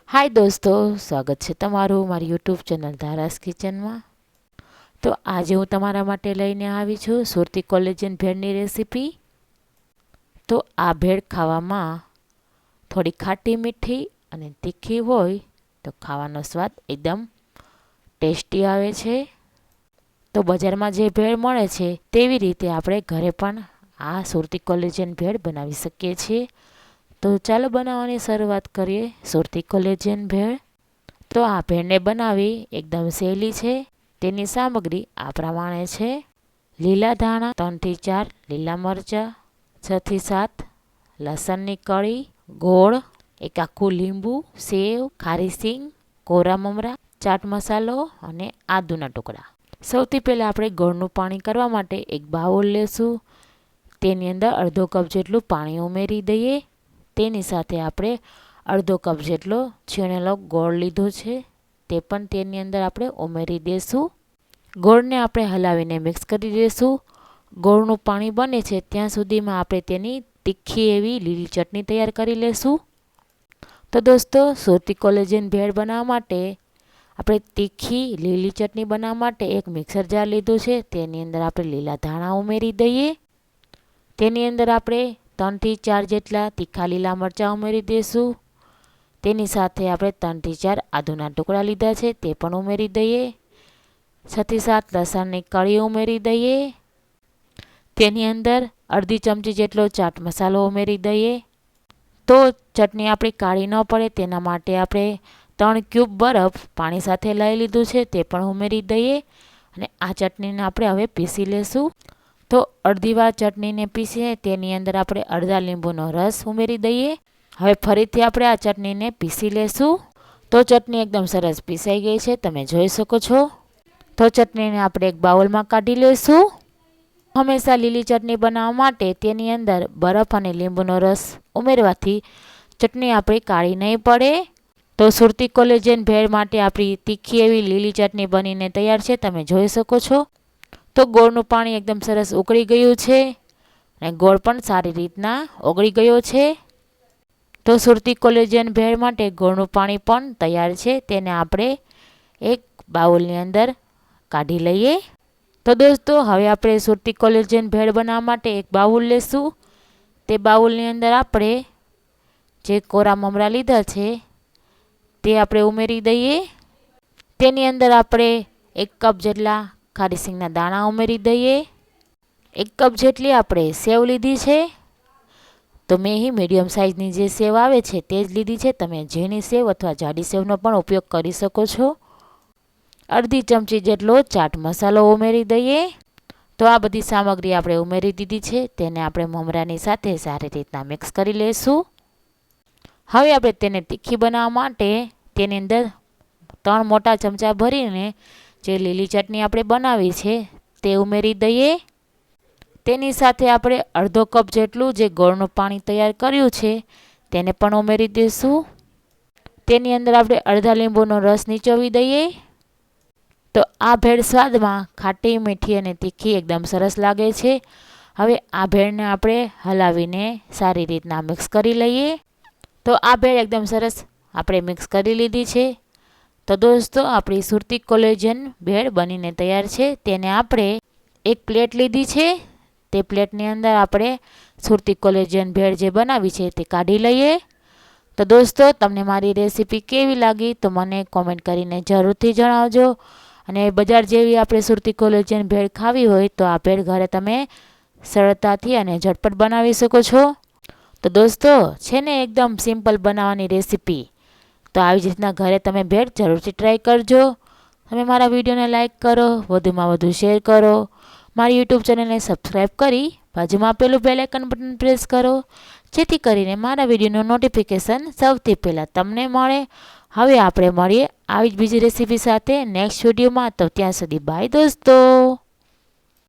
हाय दोस्तों, स्वागत है तमारू मारी यूट्यूब चैनल धारास किचन में। तो आज हूँ तमारा माटे लईने आवी छुं सुरती कोलेजन भेळनी रेसिपी। तो आ भेळ खावामां थोड़ी खाटी मीठी अने तीखी होय तो खावानो स्वाद एकदम टेस्टी आवे छे। तो बजार में जे भेळ मळे छे तेवी रीते आपणे घरे पण आ सुरती कोलेजन भेळ बनावी सकीए छीए। तो चालो बनाववानी शरूआत करिए सुरती कोलेजन भेळ। तो आ भेळने बनावी एकदम सहेली छे। तेनी सामग्री आ प्रमाणे छे। લીલા ધાણા 3 થી 4, લીલા મરચાં 6 થી 7, લસણની કળી, ગોળ, એક આખું લીંબુ, સેવ, ખારી સિંગ, કોરા મમરા, ચાટ મસાલો અને આદુના ટુકડા। સૌથી પહેલાં આપણે ગોળનું પાણી કરવા માટે એક બાઉલ લેશું। તેની અંદર અડધો કપ જેટલું પાણી ઉમેરી દઈએ। તેની સાથે આપણે અડધો કપ જેટલો છીણેલો ગોળ લીધો છે તે પણ તેની અંદર આપણે ઉમેરી દઈશું। ગોળને આપણે હલાવીને મિક્સ કરી દઈશું। ગોળનું પાણી બને છે ત્યાં સુધીમાં આપણે તેની તીખી એવી લીલી ચટણી તૈયાર કરી લઈશું। તો દોસ્તો, સુરતી કોલેજન ભેળ બનાવવા માટે આપણે તીખી લીલી ચટણી બનાવવા માટે એક મિક્સર જાર લીધું છે। તેની અંદર આપણે લીલા ધાણા ઉમેરી દઈએ। તેની અંદર આપણે 3 થી 4 જેટલા તીખા લીલા મરચાં ઉમેરી દઈશું। તેની સાથે આપણે 3 થી 4 આદુના ટુકડા લીધા છે તે પણ ઉમેરી દઈએ। 6 થી 7 લસણની કળી ઉમેરી દઈએ। તેની અંદર અડધી ચમચી જેટલો ચાટ મસાલો ઉમેરી દઈએ। તો ચટણી આપણી કાળી ન પડે તેના માટે આપણે 3 ક્યુબ બરફ પાણી સાથે લઈ લીધું છે તે પણ ઉમેરી દઈએ અને આ ચટણીને આપણે હવે પીસી લેશું। તો અડધી વાર ચટણીને પીસીને તેની અંદર આપણે અડધા લીંબુનો રસ ઉમેરી દઈએ। હવે ફરીથી આપણે આ ચટણીને પીસી લેશું। તો ચટણી એકદમ સરસ પીસાઈ ગઈ છે, તમે જોઈ શકો છો। તો ચટણીને આપણે એક બાઉલમાં કાઢી લઈશું। હંમેશા લીલી ચટણી બનાવવા માટે તેની અંદર બરફ અને લીંબુનો રસ ઉમેરવાથી ચટણી આપણી કાળી નહીં પડે। તો સુરતી કોલેજન ભેળ માટે આપણી તીખી એવી લીલી ચટણી બનીને તૈયાર છે, તમે જોઈ શકો છો। તો ગોળનું પાણી એકદમ સરસ ઉકળી ગયું છે અને ગોળ પણ સારી રીતના ઓગળી ગયો છે। તો સુરતી કોલેજન ભેળ માટે ગોળનું પાણી પણ તૈયાર છે, તેને આપણે એક બાઉલની અંદર કાઢી લઈએ। તો દોસ્તો, હવે આપણે સુરતી કોલેજન ભેળ બનાવવા માટે એક બાઉલ લેશું। તે બાઉલની અંદર આપણે જે કોરા મમરા લીધા છે તે આપણે ઉમેરી દઈએ। તેની અંદર આપણે 1 કપ જેટલા ખારી સિંગના દાણા ઉમેરી દઈએ। 1 કપ જેટલી આપણે સેવ લીધી છે। તો મેં અહીં મીડિયમ સાઇઝની જે સેવ આવે છે તે જ લીધી છે, તમે ઝીણી સેવ અથવા જાડી સેવનો પણ ઉપયોગ કરી શકો છો। અડધી ચમચી જેટલો ચાટ મસાલો ઉમેરી દઈએ। તો આ બધી સામગ્રી આપણે ઉમેરી દીધી છે, તેને આપણે મમરાની સાથે સારી રીતના મિક્સ કરી લઈશું। હવે આપણે તેને તીખી બનાવવા માટે તેની અંદર 3 મોટા ચમચા ભરીને જે લીલી ચટણી આપણે બનાવી છે તે ઉમેરી દઈએ। તેની સાથે આપણે અડધો કપ જેટલું જે ગોળનું પાણી તૈયાર કર્યું છે તેને પણ ઉમેરી દઈશું। તેની અંદર આપણે અડધા લીંબુનો રસ નીચોવી દઈએ। તો આ ભેળ સ્વાદમાં ખાટી મીઠી અને તીખી એકદમ સરસ લાગે છે। હવે આ ભેળને આપણે હલાવીને સારી રીતના મિક્સ કરી લઈએ। તો આ ભેળ એકદમ સરસ આપણે મિક્સ કરી લીધી છે। તો દોસ્તો, આપણી સુરતી કોલેજન ભેળ બનીને તૈયાર છે। તેને આપણે એક પ્લેટ લીધી છે। તે પ્લેટની અંદર આપણે સુરતી કોલેજન ભેળ જે બનાવી છે તે કાઢી લઈએ। તો દોસ્તો, તમને મારી રેસીપી કેવી લાગી તો મને કોમેન્ટ કરીને જરૂરથી જણાવજો। અને બજાર જેવી આપણે સુરતી કોલેજન ભેળ ખાવી હોય તો આ ભેળ ઘરે તમે સરળતાથી અને ઝટપટ બનાવી શકો છો। તો દોસ્તો, છે ને એકદમ સિમ્પલ બનાવવાની રેસીપી। તો આવી જ રીતના ઘરે તમે ભેળ જરૂરથી ટ્રાય કરજો। તમે મારા વિડીયોને લાઇક કરો, વધુમાં વધુ શેર કરો, મારી યુટ્યુબ ચેનલને સબસ્ક્રાઈબ કરી બાજુમાં આપેલું બેલ આઇકન બટન પ્રેસ કરો, જેથી કરીને મારા વિડીયોનું નોટિફિકેશન સૌથી પહેલાં તમને મળે। હવે આપણે મળીએ આવી જ બીજી રેસીપી સાથે નેક્સ્ટ વિડીયોમાં। તો ત્યાં સુધી બાય દોસ્તો।